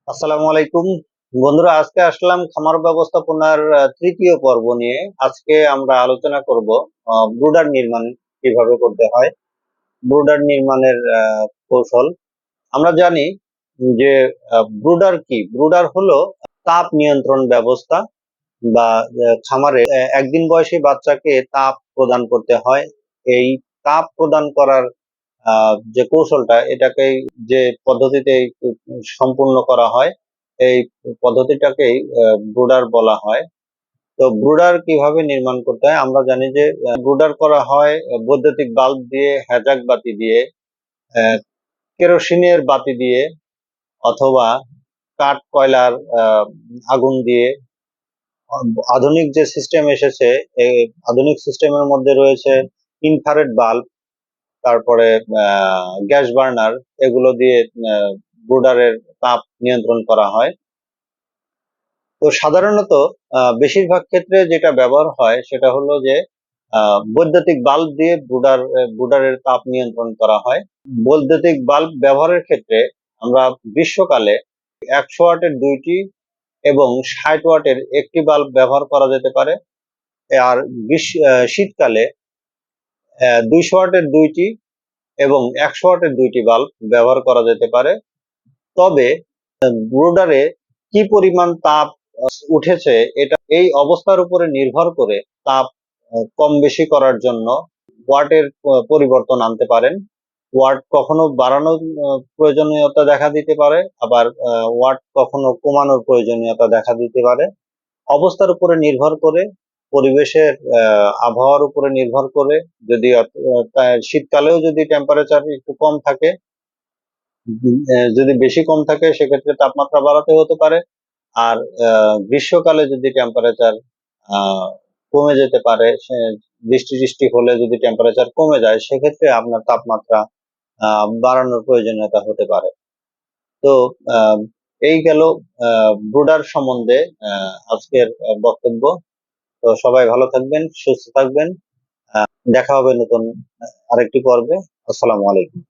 আসসালামু আলাইকুম বন্ধুরা, আজকে আসলাম খামার ব্যবস্থাপনার তৃতীয় পর্ব নিয়ে। আজকে আমরা আলোচনা করব ব্রুডার নির্মাণ কিভাবে করতে হয়, ব্রুডার নির্মাণের কৌশল। আমরা জানি যে ব্রুডার কি। ব্রুডার হলো তাপ নিয়ন্ত্রণ ব্যবস্থা, বা খামারে একদিন বয়সী বাচ্চাকে তাপ প্রদান করতে হয়। এই তাপ প্রদান করার যে কৌশলটা, এটাকে যে পদ্ধতিতে সম্পূর্ণ করা হয়, এই পদ্ধতিটাকেই ব্রুডার বলা হয়। তো ব্রুডার কিভাবে নির্মাণ করতে হয় আমরা জানি যে ব্রুডার করা হয় বৈদ্যুতিক বাল্ব দিয়ে, হ্যাজাক বাতি দিয়ে, আহ, কেরোসিনের বাতি দিয়ে, অথবা কাঠ কয়লার আগুন দিয়ে। আধুনিক যে সিস্টেম এসেছে, এই আধুনিক সিস্টেমের মধ্যে রয়েছে ইনফ্রারেড বাল্ব, তারপরে গ্যাস বার্নার। এগুলো দিয়ে ব্রুডারের তাপ নিয়ন্ত্রণ করা হয়। তো সাধারণত বেশিরভাগ ক্ষেত্রে যেটা ব্যবহার হয় সেটা হলো যে বৈদ্যুতিক বাল্ব দিয়ে ব্রুডারের তাপ নিয়ন্ত্রণ করা হয়। বৈদ্যুতিক বাল্ব ব্যবহারের ক্ষেত্রে আমরা গ্রীষ্মকালে 100 ওয়াটের 2টি এবং 60 ওয়াটের একটি বাল্ব ব্যবহার করা যেতে পারে। আর শীতকালে 200 ওয়াটের 2টি এবং 100 ওয়াটের 2টি বাল্ব ব্যবহার করা যেতে পারে। তবে ব্রুডারে কি পরিমাণ তাপ উঠেছে, এটা এই অবস্থার উপরে নির্ভর করে তাপ কম বেশি করার জন্য ওয়াটের পরিবর্তন আনতে পারেন। ওয়াট কখনো বাড়ানোর প্রয়োজনীয়তা দেখা দিতে পারে, আবার ওয়াট কখনো কমানোর প্রয়োজনীয়তা দেখা দিতে পারে। অবস্থার উপরে নির্ভর করে, পরিবেশের আবহাওয়ার উপরে নির্ভর করে। যদি শীতকালেও যদি টেম্পারেচার একটু কম থাকে, যদি বেশি কম থাকে, সেক্ষেত্রে তাপমাত্রা বাড়াতে হতে পারে। আর গ্রীষ্মকালে যদি টেম্পারেচার কমে যেতে পারে, বৃষ্টি টিষ্টি হলে যদি টেম্পারেচার কমে যায়, সেক্ষেত্রে আপনার তাপমাত্রা বাড়ানোর প্রয়োজনীয়তা হতে পারে। তো আহ, এই গেল ব্রুডার সম্বন্ধে আজকের বক্তব্য। তো সবাই ভালো থাকবেন, সুস্থ থাকবেন। দেখা হবে নতুন আরেকটি পর্বে। আসসালামু আলাইকুম।